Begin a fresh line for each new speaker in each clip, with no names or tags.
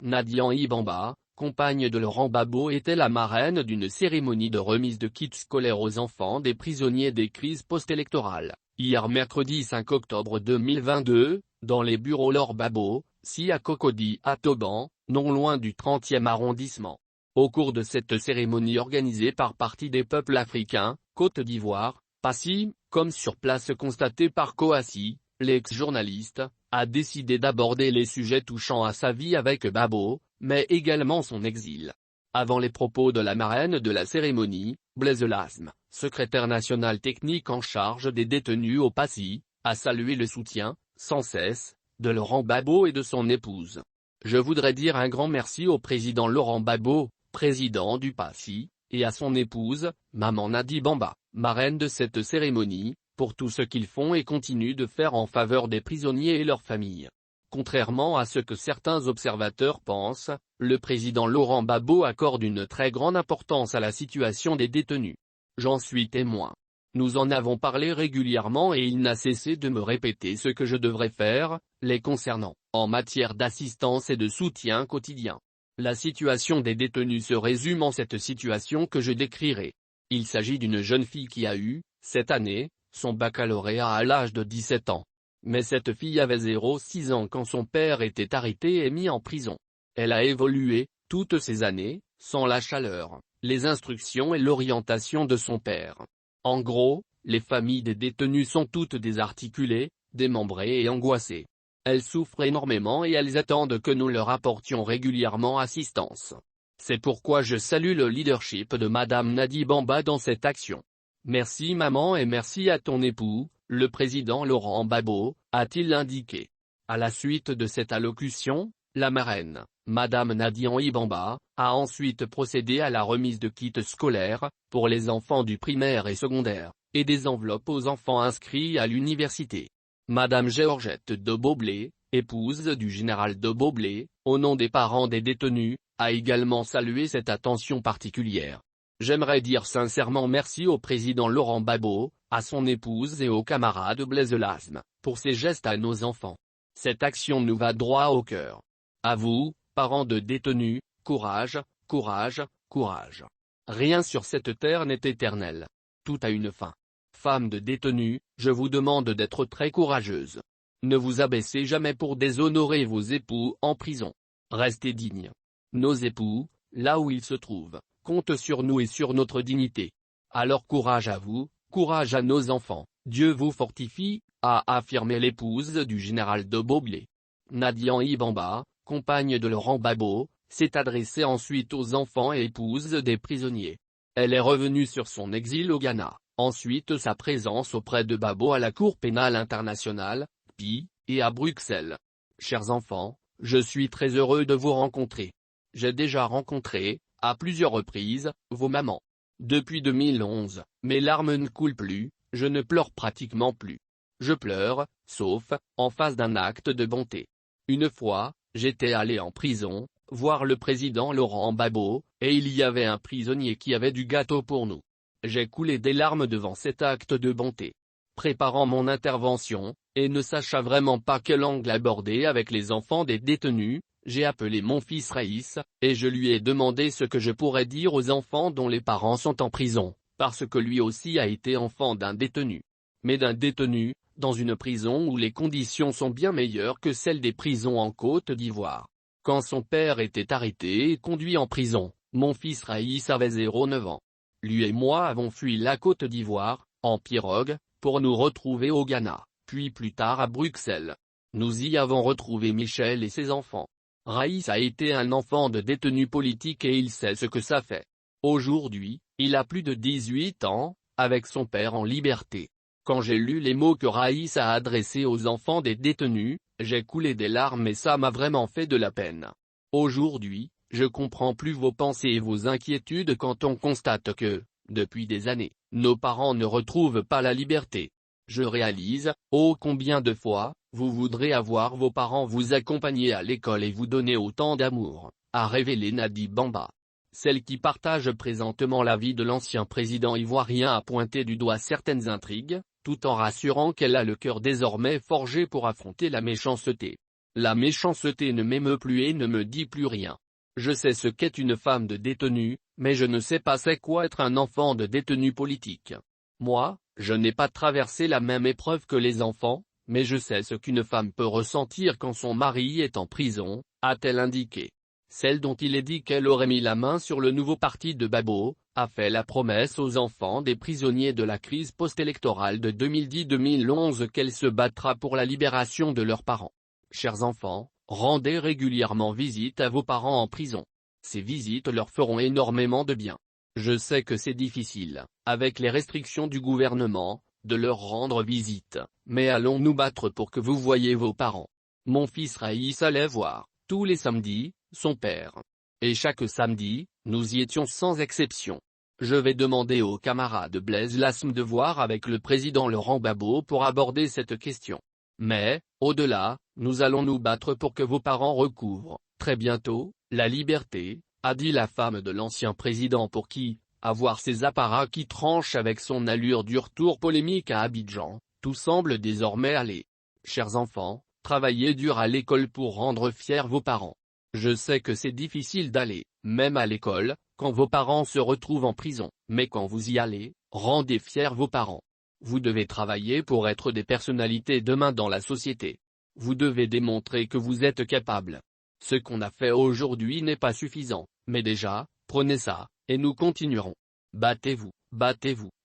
Nadian Ibamba, compagne de Laurent Gbagbo, était la marraine d'une cérémonie de remise de kits scolaires aux enfants des prisonniers des crises post-électorales, hier mercredi 5 octobre 2022, dans les bureaux Laurent Gbagbo, à Cocody à Toban, non loin du 30e arrondissement. Au cours de cette cérémonie organisée par Parti des peuples africains, Côte d'Ivoire, Passy, comme sur place constaté par Kouassi, l'ex-journaliste, a décidé d'aborder les sujets touchant à sa vie avec Gbagbo, mais également son exil. Avant les propos de la marraine de la cérémonie, Blaise Lasme, secrétaire national technique en charge des détenus au Passy, a salué le soutien, sans cesse, de Laurent Gbagbo et de son épouse. Je voudrais dire un grand merci au président Laurent Gbagbo, président du Passy, et à son épouse, Maman Nadi Bamba, marraine de cette cérémonie, pour tout ce qu'ils font et continuent de faire en faveur des prisonniers et leurs familles. Contrairement à ce que certains observateurs pensent, le président Laurent Gbagbo accorde une très grande importance à la situation des détenus. J'en suis témoin. Nous en avons parlé régulièrement et il n'a cessé de me répéter ce que je devrais faire, les concernant, en matière d'assistance et de soutien quotidien. La situation des détenus se résume en cette situation que je décrirai. Il s'agit d'une jeune fille qui a eu, cette année, son baccalauréat à l'âge de 17 ans. Mais cette fille avait 0,6 ans quand son père était arrêté et mis en prison. Elle a évolué, toutes ces années, sans la chaleur, les instructions et l'orientation de son père. En gros, les familles des détenus sont toutes désarticulées, démembrées et angoissées. Elles souffrent énormément et elles attendent que nous leur apportions régulièrement assistance. C'est pourquoi je salue le leadership de Madame Nadi Bamba dans cette action. Merci maman et merci à ton époux, le président Laurent Gbagbo, a-t-il indiqué. À la suite de cette allocution, la marraine, Madame Nadian Ibamba, a ensuite procédé à la remise de kits scolaires, pour les enfants du primaire et secondaire, et des enveloppes aux enfants inscrits à l'université. Madame Georgette de Beaublé, épouse du général de Beaublé, au nom des parents des détenus, a également salué cette attention particulière. J'aimerais dire sincèrement merci au président Laurent Gbagbo, à son épouse et au camarade Blaise Lasme, pour ces gestes à nos enfants. Cette action nous va droit au cœur. À vous, parents de détenus, courage, courage, courage. Rien sur cette terre n'est éternel. Tout a une fin. Femmes de détenus, je vous demande d'être très courageuses. Ne vous abaissez jamais pour déshonorer vos époux en prison. Restez dignes. Nos époux, là où ils se trouvent, comptent sur nous et sur notre dignité. Alors courage à vous, courage à nos enfants, Dieu vous fortifie, a affirmé l'épouse du général de Beaublé. Nadian Ibamba, compagne de Laurent Gbagbo, s'est adressée ensuite aux enfants et épouses des prisonniers. Elle est revenue sur son exil au Ghana, ensuite sa présence auprès de Gbagbo à la Cour pénale internationale, PI, et à Bruxelles. Chers enfants, je suis très heureux de vous rencontrer. J'ai déjà rencontré, à plusieurs reprises, vos mamans. Depuis 2011, mes larmes ne coulent plus, je ne pleure pratiquement plus. Je pleure, sauf, en face d'un acte de bonté. Une fois, j'étais allé en prison, voir le président Laurent Gbagbo, et il y avait un prisonnier qui avait du gâteau pour nous. J'ai coulé des larmes devant cet acte de bonté. Préparant mon intervention, et ne sachant vraiment pas quel angle aborder avec les enfants des détenus, j'ai appelé mon fils Raïs, et je lui ai demandé ce que je pourrais dire aux enfants dont les parents sont en prison, parce que lui aussi a été enfant d'un détenu. Mais d'un détenu, dans une prison où les conditions sont bien meilleures que celles des prisons en Côte d'Ivoire. Quand son père était arrêté et conduit en prison, mon fils Raïs avait 0,9 ans. Lui et moi avons fui la Côte d'Ivoire, en pirogue, pour nous retrouver au Ghana, puis plus tard à Bruxelles. Nous y avons retrouvé Michel et ses enfants. Raïs a été un enfant de détenu politique et il sait ce que ça fait. Aujourd'hui, il a plus de 18 ans, avec son père en liberté. Quand j'ai lu les mots que Raïs a adressés aux enfants des détenus, j'ai coulé des larmes et ça m'a vraiment fait de la peine. Aujourd'hui, je comprends plus vos pensées et vos inquiétudes quand on constate que, depuis des années, nos parents ne retrouvent pas la liberté. Je réalise, oh combien de fois, vous voudrez avoir vos parents vous accompagner à l'école et vous donner autant d'amour, a révélé Nadi Bamba. Celle qui partage présentement la vie de l'ancien président ivoirien a pointé du doigt certaines intrigues, tout en rassurant qu'elle a le cœur désormais forgé pour affronter la méchanceté. La méchanceté ne m'émeut plus et ne me dit plus rien. Je sais ce qu'est une femme de détenu, mais je ne sais pas c'est quoi être un enfant de détenu politique. Moi, je n'ai pas traversé la même épreuve que les enfants, mais je sais ce qu'une femme peut ressentir quand son mari est en prison, a-t-elle indiqué. Celle dont il est dit qu'elle aurait mis la main sur le nouveau parti de Gbagbo, a fait la promesse aux enfants des prisonniers de la crise post-électorale de 2010-2011 qu'elle se battra pour la libération de leurs parents. Chers enfants, rendez régulièrement visite à vos parents en prison. Ces visites leur feront énormément de bien. Je sais que c'est difficile, avec les restrictions du gouvernement, de leur rendre visite, mais allons nous battre pour que vous voyiez vos parents. Mon fils Raïs allait voir, tous les samedis, son père. Et chaque samedi, nous y étions sans exception. Je vais demander au camarade Blaise Lasme de voir avec le président Laurent Gbagbo pour aborder cette question. Mais, au-delà, nous allons nous battre pour que vos parents recouvrent, très bientôt, la liberté, a dit la femme de l'ancien président pour qui, à voir ses apparats qui tranchent avec son allure du retour polémique à Abidjan, tout semble désormais aller. Chers enfants, travaillez dur à l'école pour rendre fiers vos parents. Je sais que c'est difficile d'aller, même à l'école, quand vos parents se retrouvent en prison, mais quand vous y allez, rendez fiers vos parents. Vous devez travailler pour être des personnalités demain dans la société. Vous devez démontrer que vous êtes capable. Ce qu'on a fait aujourd'hui n'est pas suffisant, mais déjà, prenez ça, et nous continuerons. Battez-vous,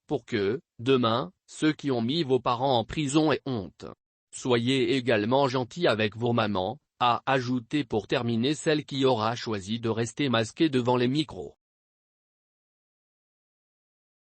pour que, demain, ceux qui ont mis vos parents en prison aient honte. Soyez également gentils avec vos mamans, a ajouté pour terminer celle qui aura choisi de rester masquée devant les micros.